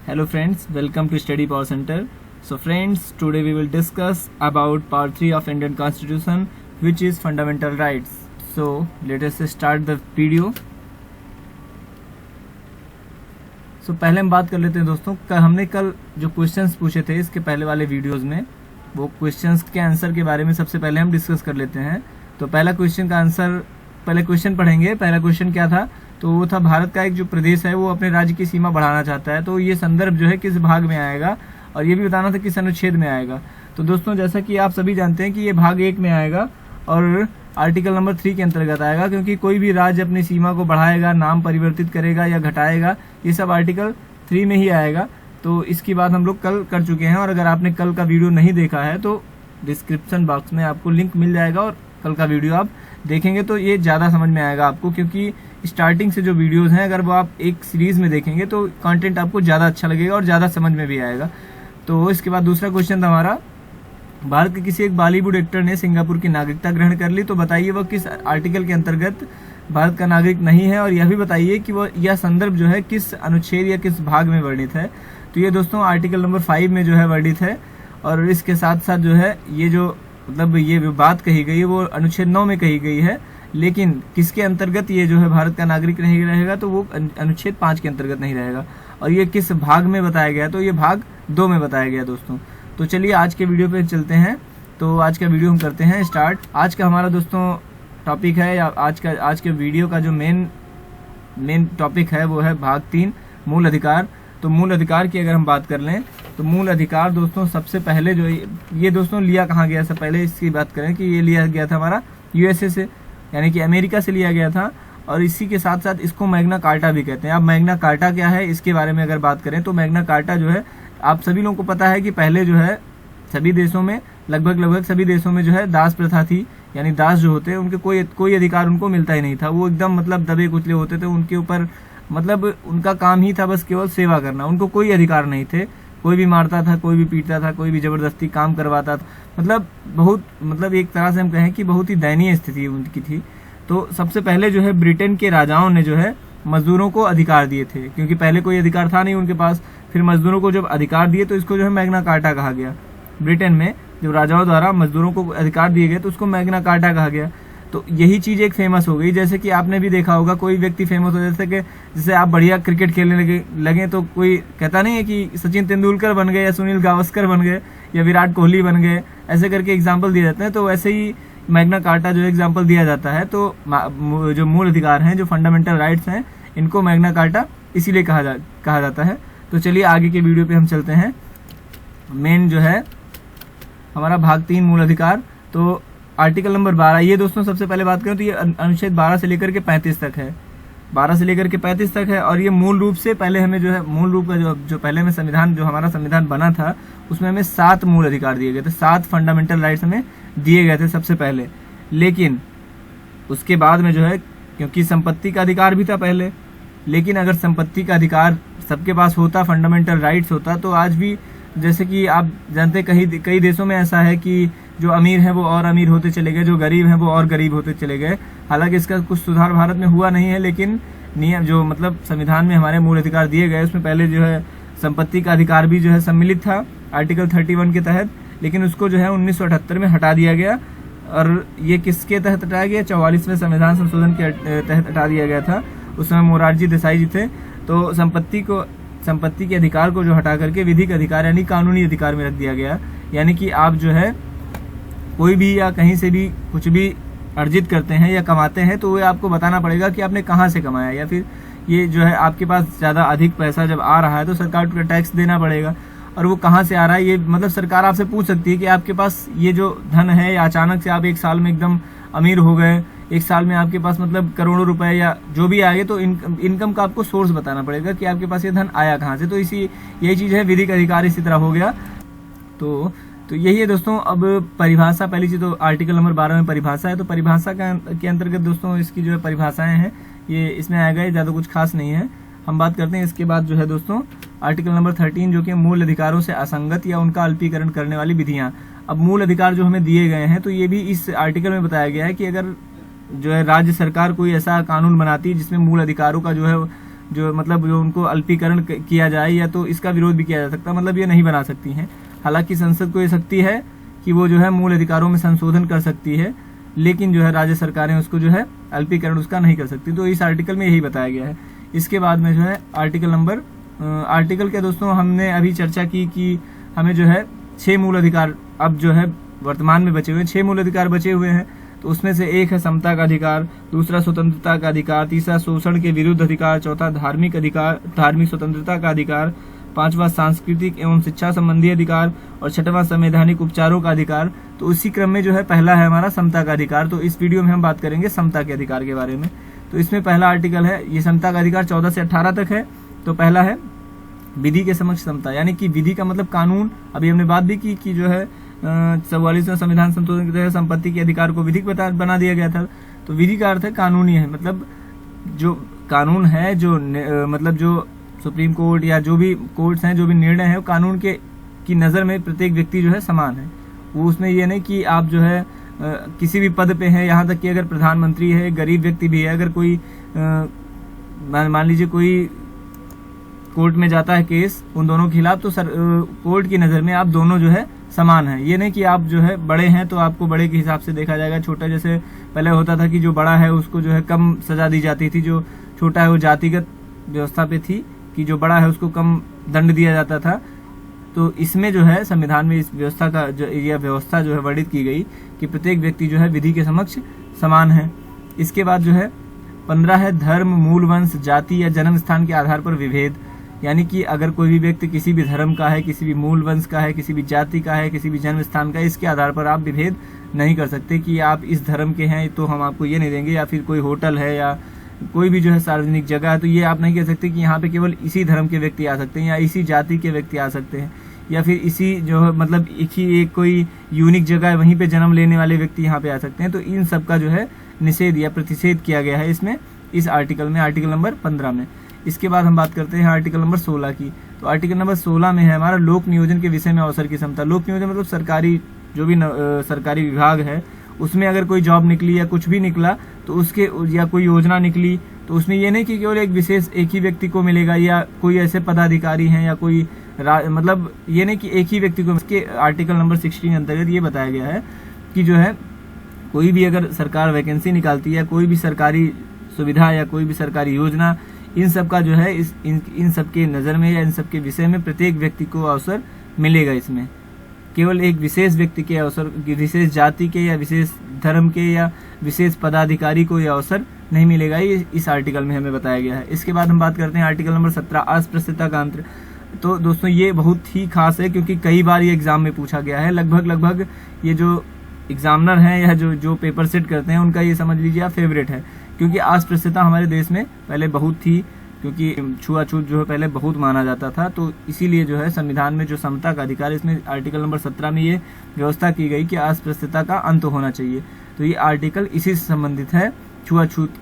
Hello friends, welcome to Study Power Center. So friends, today we will discuss about part 3 of Indian Constitution, which is fundamental rights. So let us start the video. So पहले हम बात कर लेते हैं दोस्तों, हमने कल जो क्वेश्चंस पूछे थे इसके पहले वाले वीडियोस में, वो क्वेश्चंस के आंसर के बारे में सबसे पहले हम डिस्कस कर लेते हैं। तो पहला क्वेश्चन का आंसर, पहले क्वेश्चन पढ़ेंगे। पहला क्वेश्चन क्या था, तो वो था भारत का एक जो प्रदेश है वो अपने राज्य की सीमा बढ़ाना चाहता है, तो ये संदर्भ जो है किस भाग में आएगा, और ये भी बताना था किस अनुच्छेद में आएगा। तो दोस्तों जैसा कि आप सभी जानते हैं कि ये भाग 1 में आएगा और आर्टिकल नंबर 3 के अंतर्गत आएगा, क्योंकि कोई भी राज्य अपनी सीमा को बढ़ाएगा, नाम परिवर्तित करेगा या घटाएगा, ये सब आर्टिकल 3 में ही आएगा। तो इसकी बात हम लोग कल कर चुके हैं, और अगर आपने कल का वीडियो नहीं देखा है तो डिस्क्रिप्शन बॉक्स में आपको लिंक मिल जाएगा और कल का वीडियो आप देखेंगे तो ये ज़्यादा समझ में आएगा आपको, क्योंकि स्टार्टिंग से जो वीडियोस हैं अगर वो आप एक सीरीज में देखेंगे तो कंटेंट आपको ज़्यादा अच्छा लगेगा और ज़्यादा समझ में भी आएगा। तो इसके बाद दूसरा क्वेश्चन था हमारा, भारत के किसी एक बॉलीवुड एक्टर ने सिंगापुर की नागरिकता ग्रहण कर ली, तो बताइए वह किस आर्टिकल के अंतर्गत भारत का नागरिक नहीं है, और यह भी बताइए कि वह यह संदर्भ जो है किस अनुच्छेद या किस भाग में वर्णित है। तो ये दोस्तों आर्टिकल नंबर 5 में जो है वर्णित है, और इसके साथ साथ जो है ये जो मतलब ये बात कही गई है वो अनुच्छेद 9 में कही गई है, लेकिन किसके अंतर्गत ये जो है भारत का नागरिक नहीं रहेगा, तो वो अनुच्छेद 5 के अंतर्गत नहीं रहेगा। और ये किस भाग में बताया गया, तो ये भाग 2 में बताया गया दोस्तों। तो चलिए आज के वीडियो पे चलते हैं। तो आज का वीडियो हम करते हैं स्टार्ट। आज का हमारा दोस्तों टॉपिक है, या आज के वीडियो का जो मेन टॉपिक है वो है भाग 3 मूल अधिकार। तो मूल अधिकार की अगर हम बात कर लें तो मूल अधिकार दोस्तों सबसे पहले जो ये दोस्तों लिया कहाँ गया, सबसे पहले इसकी बात करें कि ये लिया गया था हमारा यूएसए से, यानी कि अमेरिका से लिया गया था। और इसी के साथ साथ इसको मैग्ना कार्टा भी कहते हैं। अब मैग्ना कार्टा क्या है, इसके बारे में अगर बात करें तो मैग्ना कार्टा जो है आप सभी लोगों को पता है कि पहले जो है सभी देशों में लगभग सभी देशों में जो है दास प्रथा थी, यानी दास जो होते हैं उनके कोई अधिकार उनको मिलता ही नहीं था। वो एकदम मतलब दबे कुचले होते थे, उनके ऊपर मतलब उनका काम ही था बस केवल सेवा करना, उनको कोई अधिकार नहीं थे। कोई भी मारता था, कोई भी पीटता था, कोई भी जबरदस्ती काम करवाता था, मतलब एक तरह से हम कहें कि बहुत ही दयनीय स्थिति उनकी थी। तो सबसे पहले जो है ब्रिटेन के राजाओं ने जो है मजदूरों को अधिकार दिए थे, क्योंकि पहले कोई अधिकार था नहीं उनके पास। फिर मजदूरों को जब अधिकार दिए तो इसको जो है मैग्ना कार्टा कहा गया। ब्रिटेन में जब राजाओं द्वारा मजदूरों को अधिकार दिए गए तो उसको मैग्ना कार्टा कहा गया। तो यही चीज एक फेमस हो गई, जैसे कि आपने भी देखा होगा कोई व्यक्ति फेमस हो, जैसे आप बढ़िया क्रिकेट खेलने लगे तो कोई कहता नहीं है कि सचिन तेंदुलकर बन गए या सुनील गावस्कर बन गए या विराट कोहली बन गए, ऐसे करके एग्जाम्पल दिए जाते हैं। तो वैसे ही मैग्ना कार्टा जो एग्जाम्पल दिया जाता है। तो जो मूल अधिकार हैं, जो फंडामेंटल राइट्स हैं, इनको मैग्ना कार्टा इसीलिए कहा जाता है। तो चलिए आगे के वीडियो पे हम चलते हैं। मेन जो है हमारा भाग 3 मूल अधिकार, तो आर्टिकल नंबर 12, ये दोस्तों सबसे पहले बात करें तो ये अनुच्छेद 12 से लेकर के 35 तक है, 12 से लेकर के 35 तक है। और ये मूल रूप से पहले हमें जो है मूल रूप का जो पहले में संविधान, जो हमारा संविधान बना था उसमें हमें 7 मूल अधिकार दिए गए थे, 7 फंडामेंटल राइट्स हमें दिए गए थे सबसे पहले। लेकिन उसके बाद में जो है, क्योंकि संपत्ति का अधिकार भी था पहले, लेकिन अगर संपत्ति का अधिकार सबके पास होता, फंडामेंटल राइट्स होता, तो आज भी जैसे कि आप जानते हैं कई देशों में ऐसा है कि जो अमीर हैं वो और अमीर होते चले गए, जो गरीब हैं वो और गरीब होते चले गए। हालांकि इसका कुछ सुधार भारत में हुआ नहीं है, लेकिन नियम जो मतलब संविधान में हमारे मूल अधिकार दिए गए उसमें पहले जो है संपत्ति का अधिकार भी जो है सम्मिलित था आर्टिकल 31 के तहत, लेकिन उसको जो है 1978 में हटा दिया गया। और ये किसके तहत हटाया गया, 44वें संविधान संशोधन के तहत हटा दिया गया था। उस समय मोरारजी देसाई जी थे। तो संपत्ति के अधिकार को जो हटा करके विधिक अधिकार यानी कानूनी अधिकार में रख दिया गया, यानी कि आप जो है कोई भी या कहीं से भी कुछ भी अर्जित करते हैं या कमाते हैं तो वो आपको बताना पड़ेगा कि आपने कहाँ से कमाया, या फिर ये जो है आपके पास ज़्यादा अधिक पैसा जब आ रहा है तो सरकार को टैक्स देना पड़ेगा। और वो कहाँ से आ रहा है, ये मतलब सरकार आपसे पूछ सकती है कि आपके पास ये जो धन है, या अचानक से आप एक साल में एकदम अमीर हो गए, एक साल में आपके पास मतलब करोड़ों रुपए या जो भी आए, तो इनकम का आपको सोर्स बताना पड़ेगा कि आपके पास ये धन आया कहाँ से। तो यही चीज़ है, विधिक अधिकार इसी तरह हो गया। तो यही है दोस्तों। अब परिभाषा, पहली चीज तो आर्टिकल नंबर 12 में परिभाषा है। तो परिभाषा के अंतर्गत दोस्तों इसकी जो है परिभाषाएं हैं ये इसमें आएगा, ज़्यादा कुछ खास नहीं है। हम बात करते हैं इसके बाद जो है दोस्तों आर्टिकल नंबर 13 जो कि मूल अधिकारों से असंगत या उनका अल्पीकरण करने वाली विधियां। अब मूल अधिकार जो हमें दिए गए हैं तो ये भी इस आर्टिकल में बताया गया है कि अगर जो है राज्य सरकार कोई ऐसा कानून बनाती है जिसमें मूल अधिकारों का जो है जो मतलब जो उनको अल्पीकरण किया जाए या तो इसका विरोध भी किया जा सकता है, मतलब ये नहीं बना सकती हैं। हालांकि संसद को ये शक्ति है कि वो जो है मूल अधिकारों में संशोधन कर सकती है, लेकिन जो है राज्य सरकारें उसको जो है अल्पीकरण उसका नहीं कर सकती। तो इस आर्टिकल में यही बताया गया है। इसके बाद में जो है आर्टिकल के दोस्तों हमने अभी चर्चा की कि हमें जो है 6 मूल अधिकार अब जो है वर्तमान में बचे हुए हैं, 6 मूल अधिकार बचे हुए हैं। तो उसमें से एक है समता का अधिकार, दूसरा स्वतंत्रता का अधिकार, तीसरा शोषण के विरुद्ध अधिकार, चौथा धार्मिक स्वतंत्रता का अधिकार, पांचवा सांस्कृतिक एवं शिक्षा संबंधी अधिकार और छठवां संवैधानिक उपचारों का अधिकार। तो उसी क्रम में जो है पहला है हमारा समता का अधिकार। तो इस वीडियो में हम बात करेंगे समता के अधिकार के बारे में। तो इसमें पहला आर्टिकल है, ये समता का अधिकार 14 से 18 तक है। तो पहला है विधि के समक्ष समता, यानी कि विधि का मतलब कानून। अभी हमने बात भी की कि जो है 44वें संविधान संशोधन के तहत संपत्ति के अधिकार को विधिक बना दिया गया था। तो विधि का अर्थ है कानूनी है, मतलब जो कानून है, जो मतलब जो सुप्रीम कोर्ट या जो भी कोर्ट्स हैं, जो भी निर्णय है, वो कानून के की नज़र में प्रत्येक व्यक्ति जो है समान है। वो उसमें ये नहीं कि आप जो है किसी भी पद पे हैं, यहाँ तक कि अगर प्रधानमंत्री है, गरीब व्यक्ति भी है, अगर कोई मान लीजिए कोई कोर्ट में जाता है केस उन दोनों के खिलाफ, तो कोर्ट की नज़र में आप दोनों जो है समान है। ये नहीं कि आप जो है बड़े हैं तो आपको बड़े के हिसाब से देखा जाएगा, छोटा जैसे पहले होता था कि जो बड़ा है उसको जो है कम सजा दी जाती थी, जो छोटा है वो जातिगत व्यवस्था पे थी कि जो बड़ा है उसको कम दंड दिया जाता था। तो इसमें जो है संविधान में इस व्यवस्था का यह व्यवस्था जो है वर्णित की गई कि प्रत्येक व्यक्ति जो है विधि के समक्ष समान है। इसके बाद जो है 15 है धर्म, मूल वंश, जाति या जन्म स्थान के आधार पर विभेद, यानी कि अगर कोई भी व्यक्ति किसी भी धर्म का है, किसी भी मूल वंश का है, किसी भी जाति का है, किसी भी जन्म स्थान का है, इसके आधार पर आप विभेद नहीं कर सकते कि आप इस धर्म के हैं तो हम आपको ये नहीं देंगे, या फिर कोई होटल है या कोई भी जो है सार्वजनिक जगह है तो ये आप नहीं कह सकते कि यहाँ पे केवल इसी धर्म के व्यक्ति आ सकते हैं या इसी जाति के व्यक्ति आ सकते हैं, या फिर इसी जो है मतलब एक कोई यूनिक जगह है वहीं पे जन्म लेने वाले व्यक्ति यहाँ पे आ सकते हैं। तो इन सब का जो है निषेध या प्रतिषेध किया गया है इसमें, इस आर्टिकल में, आर्टिकल नंबर 15 में। इसके बाद हम बात करते हैं आर्टिकल नंबर 16 की। तो आर्टिकल नंबर 16 में है हमारा लोक नियोजन के विषय में अवसर की समता। लोक नियोजन मतलब सरकारी जो भी सरकारी विभाग है उसमें अगर कोई जॉब निकली या कुछ भी निकला तो उसके या कोई योजना निकली तो उसमें ये नहीं कि केवल एक ही व्यक्ति को मिलेगा या कोई ऐसे पदाधिकारी हैं या कोई मतलब ये नहीं कि एक ही व्यक्ति को। इसके आर्टिकल नंबर 16 अंतर्गत ये बताया गया है कि जो है कोई भी अगर सरकार वैकेंसी निकालती है, कोई भी सरकारी सुविधा या कोई भी सरकारी योजना, इन सब का जो है इन सब के नज़र में या इन सब के विषय में प्रत्येक व्यक्ति को अवसर मिलेगा। इसमें केवल एक विशेष व्यक्ति के अवसर, विशेष जाति के या विशेष धर्म के या विशेष पदाधिकारी को यह अवसर नहीं मिलेगा, ये इस आर्टिकल में हमें बताया गया है। इसके बाद हम बात करते हैं आर्टिकल नंबर 17 अस्पृश्यता का अंतर। तो दोस्तों ये बहुत ही खास है क्योंकि कई बार ये एग्जाम में पूछा गया है। लगभग ये जो एग्जामिनर हैं या जो पेपर सेट करते हैं उनका ये समझ लीजिए आप फेवरेट है, क्योंकि अस्पृश्यता हमारे देश में पहले बहुत थी, क्योंकि छुआछूत जो है पहले बहुत माना जाता था। तो इसीलिए जो है संविधान में जो समता का अधिकार, इसमें आर्टिकल नंबर 17 में ये व्यवस्था की गई कि अस्पृश्यता का अंत होना चाहिए। तो ये आर्टिकल इसी से संबंधित है, छुआछूत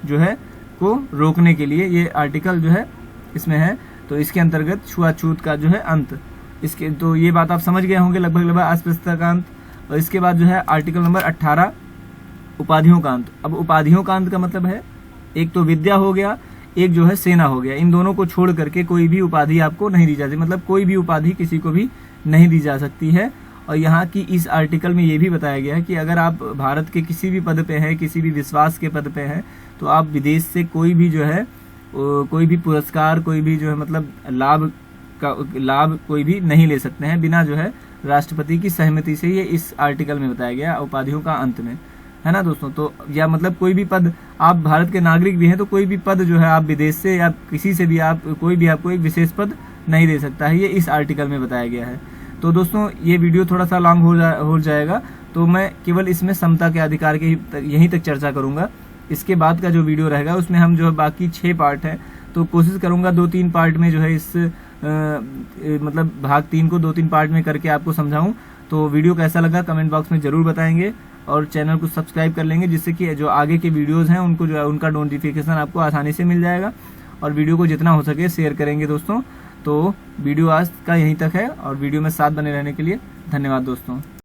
जो है को रोकने के लिए ये आर्टिकल जो है इसमें है। तो इसके अंतर्गत छुआछूत का जो है अंत, इसके तो ये बात आप समझ गए होंगे लगभग अस्पृश्यता का अंत। और इसके बाद जो है आर्टिकल नंबर 18 उपाधियों का अंत। अब उपाधियों का अंत का मतलब है एक तो विद्या हो गया, एक जो है सेना हो गया। इन दोनों को छोड़ करके कोई भी उपाधि आपको नहीं दी जाती, मतलब कोई भी उपाधि किसी को भी नहीं दी जा सकती है। और यहाँ की इस आर्टिकल में ये भी बताया गया है कि अगर आप भारत के किसी भी पद पे हैं, किसी भी विश्वास के पद पे हैं, तो आप विदेश से कोई भी जो है कोई भी पुरस्कार, कोई भी जो है मतलब लाभ कोई भी नहीं ले सकते हैं बिना जो है राष्ट्रपति की सहमति से। ये इस आर्टिकल में बताया गया उपाधियों का अंत में, है ना दोस्तों। तो या मतलब कोई भी पद, आप भारत के नागरिक भी हैं तो कोई भी पद जो है आप विदेश से या किसी से भी कोई भी आपको एक विशेष पद नहीं दे सकता है, ये इस आर्टिकल में बताया गया है। तो दोस्तों ये वीडियो थोड़ा सा लॉन्ग हो जाएगा, तो मैं केवल इसमें समता के अधिकार के यहीं तक चर्चा करूंगा। इसके बाद का जो वीडियो रहेगा उसमें हम जो है बाकी 6 पार्ट है, तो कोशिश करूंगा 2-3 पार्ट में जो है इस मतलब भाग 3 को 2-3 पार्ट में करके आपको समझाऊं। तो वीडियो कैसा लगा कमेंट बॉक्स में जरूर बताएंगे और चैनल को सब्सक्राइब कर लेंगे, जिससे कि जो आगे के वीडियोस हैं उनको जो है उनका नोटिफिकेशन आपको आसानी से मिल जाएगा। और वीडियो को जितना हो सके शेयर करेंगे दोस्तों। तो वीडियो आज का यहीं तक है और वीडियो में साथ बने रहने के लिए धन्यवाद दोस्तों।